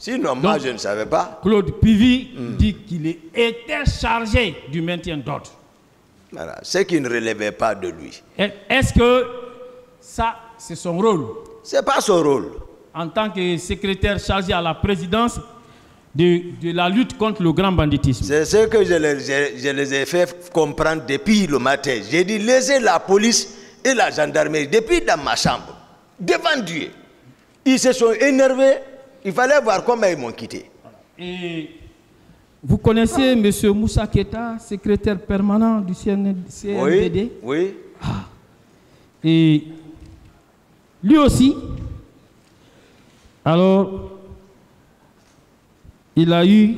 Sinon, moi, je ne savais pas. Claude Pivy dit qu'il était chargé du maintien d'ordre. Voilà, ce qui ne relevait pas de lui. Est-ce que ça, c'est son rôle? Ce n'est pas son rôle. En tant que secrétaire chargé à la présidence de la lutte contre le grand banditisme. C'est ce que je les ai fait comprendre depuis le matin. J'ai dit, laissez la police et la gendarmerie, depuis dans ma chambre, devant Dieu. Ils se sont énervés. Il fallait voir comment ils m'ont quitté. Et vous connaissez M. Moussa Keita, secrétaire permanent du CNDD? Oui. Ah. Et lui aussi, alors, il a eu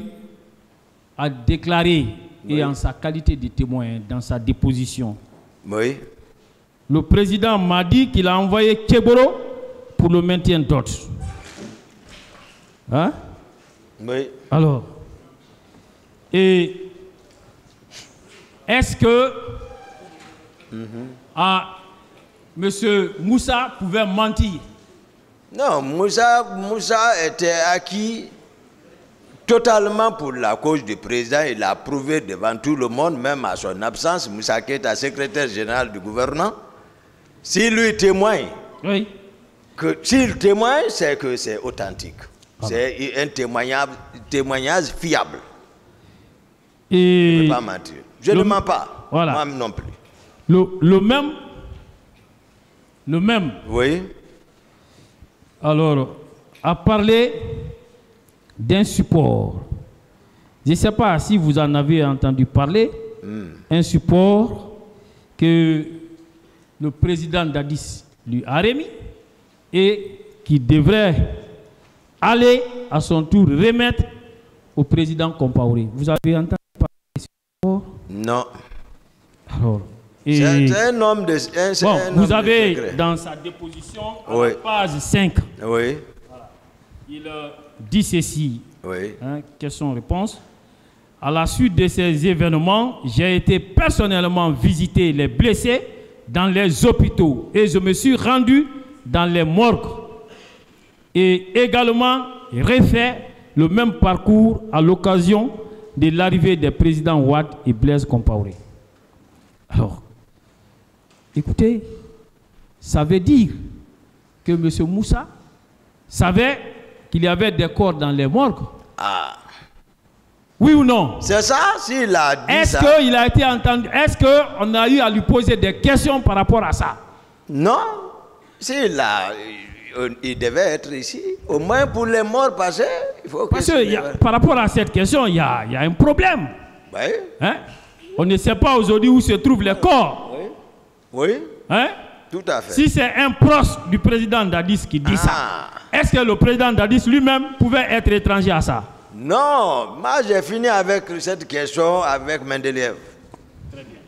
à déclarer, et en sa qualité de témoin, dans sa déposition. Oui. Le président m'a dit qu'il a envoyé Keboro pour le maintien d'ordre. Hein? Oui. Alors, et est-ce que M. Moussa pouvait mentir? Non, Moussa était acquis totalement pour la cause du président. Il a prouvé devant tout le monde, même à son absence, Moussa Keita, secrétaire général du gouvernement. S'il lui témoigne, oui. S'il témoigne, c'est que c'est authentique. C'est un témoignage fiable. Et je ne peux pas mentir. Je ne mens pas. Voilà. Moi non plus. Le même. Oui. Alors, a parlé d'un support. Je ne sais pas si vous en avez entendu parler. Un support que le président Dadis lui a remis et qui devrait aller à son tour remettre au président Compaoré. Vous avez entendu parler de ce support? Non. Alors, c'est un homme de... vous avez dans sa déposition, à la page 5, voilà, il dit ceci, question-réponse. À la suite de ces événements, j'ai été personnellement visiter les blessés dans les hôpitaux et je me suis rendu dans les morgues et également refait le même parcours à l'occasion de l'arrivée des présidents Wade et Blaise Compaoré. Alors, écoutez, ça veut dire que M. Moussa savait qu'il y avait des corps dans les morgues. Ah. Oui ou non? C'est ça, s'il a dit ça. Est-ce qu'il a été entendu? Est-ce qu'on a eu à lui poser des questions par rapport à ça? Non. Il devait être ici. Au moins pour les morts passés, il faut que... Parce que par rapport à cette question, il y a un problème. Oui. Hein? On ne sait pas aujourd'hui où se trouvent les corps. Oui. Oui. Hein? Tout à fait. Si c'est un proche du président Dadis qui dit ça, est-ce que le président Dadis lui-même pouvait être étranger à ça? Non. Moi, j'ai fini avec cette question avec Mendeleev. Très bien.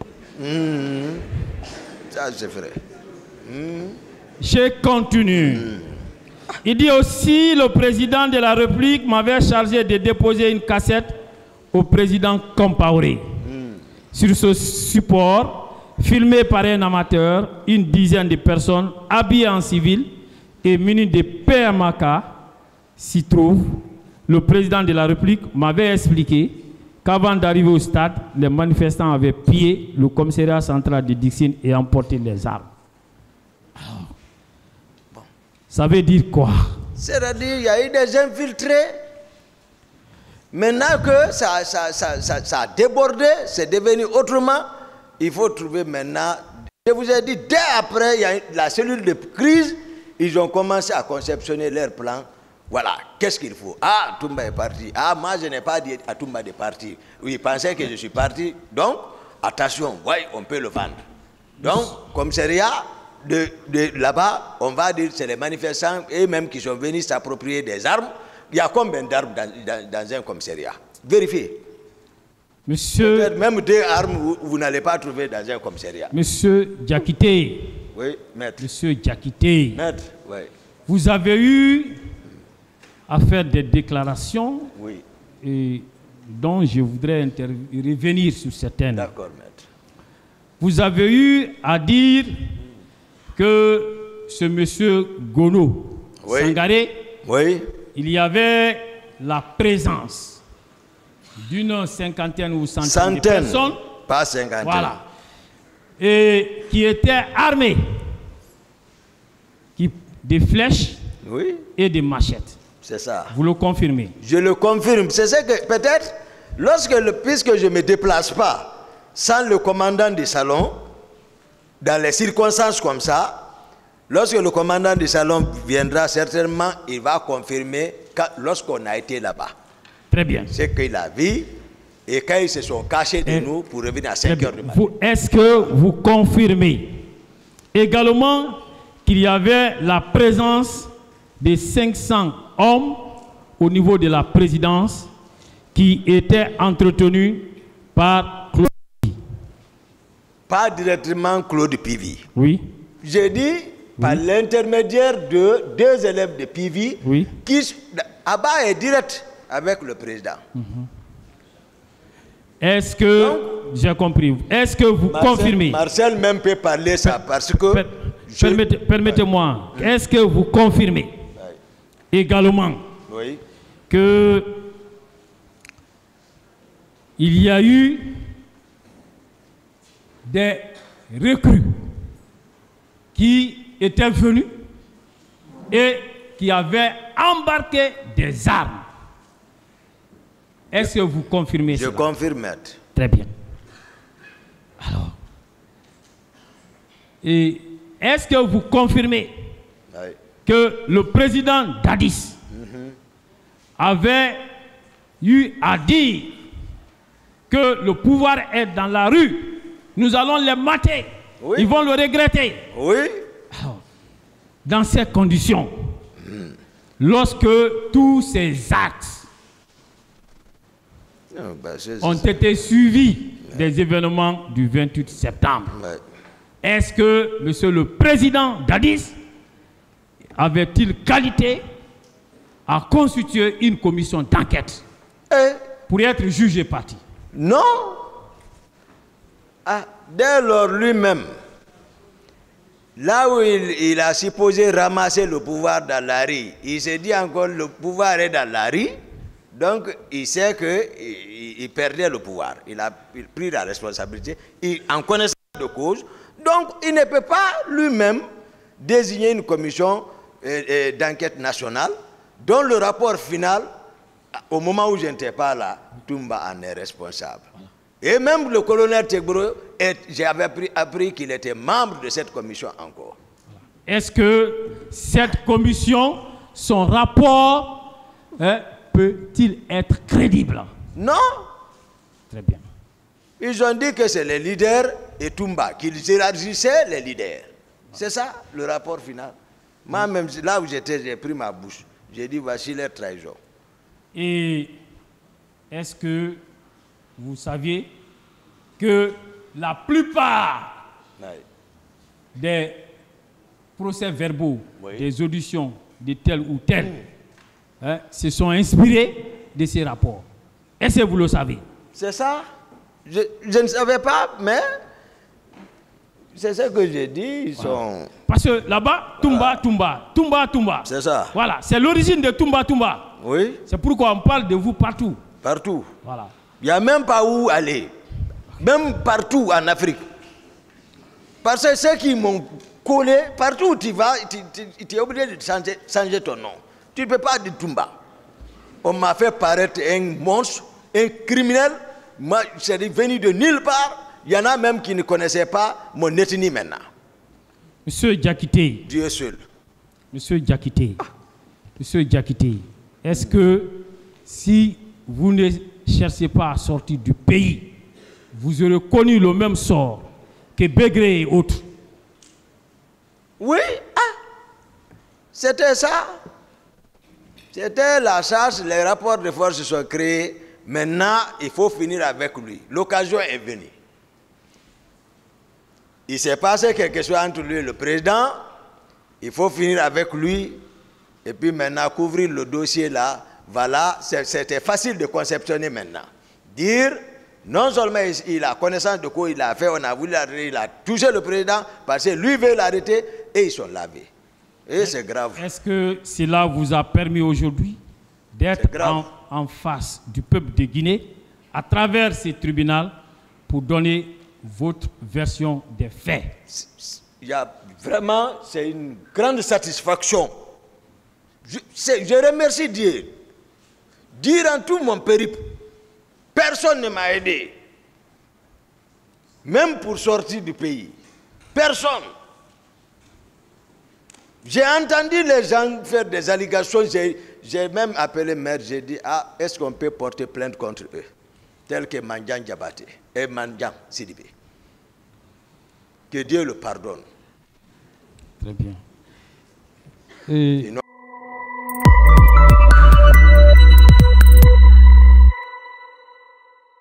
Ça, c'est vrai. Je continue. Il dit aussi, le président de la République m'avait chargé de déposer une cassette au président Compaoré. Sur ce support, filmé par un amateur, une dizaine de personnes habillées en civil et munies de PMAK s'y trouvent. Le président de la République m'avait expliqué qu'avant d'arriver au stade, les manifestants avaient pillé le commissariat central de Dixine et emporté les armes. Alors, ça veut dire quoi? C'est-à-dire qu'il y a eu des infiltrés. Maintenant que ça a débordé, c'est devenu autrement, il faut trouver maintenant... Je vous ai dit, dès après, il y a la cellule de crise, ils ont commencé à conceptionner leur plan. Voilà, qu'est-ce qu'il faut? Ah, Toumba est parti. Ah, moi, je n'ai pas dit à Toumba de partir. Oui, il pensait que je suis parti. Donc, attention, oui, on peut le vendre. Donc, commissariat, de là-bas, on va dire que c'est les manifestants et même qui sont venus s'approprier des armes. Il y a combien d'armes dans un commissariat? Vérifiez. Monsieur... Même 2 armes, vous n'allez pas trouver dans un commissariat. Monsieur Diakité. Oui, maître. Monsieur Diakité. Maître, oui. Vous avez eu à faire des déclarations dont je voudrais revenir sur certaines. D'accord, maître. Vous avez eu à dire que ce monsieur Gono Sangaré, il y avait la présence d'une cinquantaine ou centaine de personnes. Pas cinquantaine. Voilà. Et qui étaient armés des flèches et des machettes. C'est ça. Vous le confirmez? Je le confirme. C'est ce que peut-être, puisque je ne me déplace pas sans le commandant du salon, dans les circonstances comme ça, lorsque le commandant du salon viendra, certainement, il va confirmer lorsqu'on a été là-bas. Très bien. C'est qu'il a vu et quand ils se sont cachés de nous pour revenir à 5 heures du matin. Est-ce que vous confirmez également qu'il y avait la présence de 500 hommes au niveau de la présidence qui étaient entretenus par Claude Pivy? Pas directement Claude Pivy. Oui. J'ai dit par l'intermédiaire de 2 élèves de Pivy qui Abba est direct avec le président. Est-ce que j'ai compris? Est-ce que vous confirmez? Marcel même peut parler ça parce que permettez-moi. Est-ce que vous confirmez également que il y a eu des recrues qui étaient venus et qui avaient embarqué des armes? Est-ce que vous confirmez ça? Je confirme. Très bien. Alors, et est-ce que vous confirmez que le président Dadis avait eu à dire que le pouvoir est dans la rue, nous allons les mater, ils vont le regretter? Oui. Alors, dans ces conditions, lorsque tous ces actes ont été suivis des événements du 28 septembre, est-ce que monsieur le président Dadis avait-il qualité à constituer une commission d'enquête pour être jugé parti? Non. Dès lors lui-même, là où il a supposé ramasser le pouvoir dans la rue, il s'est dit encore le pouvoir est dans la rue, donc il sait qu'il perdait le pouvoir. Il a pris la responsabilité en connaissance de cause. Donc il ne peut pas lui-même désigner une commission d'enquête nationale dont le rapport final, au moment où je n'étais pas là, Toumba en est responsable. Et même le colonel Tegbro, j'avais appris qu'il était membre de cette commission encore. Est-ce que cette commission, son rapport, peut-il être crédible? Non. Très bien. Ils ont dit que c'est les leaders et Toumba, qu'ils élargissaient les leaders. C'est ça le rapport final. Moi-même, là où j'étais, j'ai pris ma bouche. J'ai dit, voici leur trahison. Et est-ce que vous saviez que la plupart des procès-verbaux, des auditions de tel ou tel, se sont inspirés de ces rapports? Est-ce que vous le savez? C'est ça. Je ne savais pas, mais c'est ce que j'ai dit. Ils sont... Parce que là-bas, Toumba. C'est ça. Voilà, c'est l'origine de Toumba. Oui. C'est pourquoi on parle de vous partout. Partout. Voilà. Il n'y a même pas où aller. Même partout en Afrique. Parce que ceux qui m'ont collé, partout où tu vas, tu es obligé de changer ton nom. Tu ne peux pas dire Toumba. On m'a fait paraître un monstre, un criminel. Moi, je suis venu de nulle part. Il y en a même qui ne connaissaient pas mon ethnie maintenant. Monsieur Diakité. Dieu seul. Monsieur Diakité. Monsieur Diakité, est-ce que si vous ne cherchez pas à sortir du pays, vous aurez connu le même sort que Begré et autres? Oui. C'était ça. C'était la charge, les rapports de force se sont créés. Maintenant, il faut finir avec lui. L'occasion est venue. Il s'est passé quelque chose entre lui et le président. Il faut finir avec lui. Et puis maintenant, couvrir le dossier là. Voilà, c'était facile de conceptionner maintenant. Dire, non seulement il a connaissance de quoi il a fait, on a voulu l'arrêter, il a touché le président, parce que lui veut l'arrêter, et ils sont lavés. Et c'est grave. Est-ce que cela vous a permis aujourd'hui d'être en face du peuple de Guinée à travers ces tribunaux pour donner votre version des faits. Vraiment, c'est une grande satisfaction. Je remercie Dieu. Durant tout mon périple, personne ne m'a aidé. Même pour sortir du pays. Personne. J'ai entendu les gens faire des allégations. J'ai même appelé maire. J'ai dit, est-ce qu'on peut porter plainte contre eux? Tel que Mandian Diabaté et Mandian Sidibé. Que Dieu le pardonne. Très bien.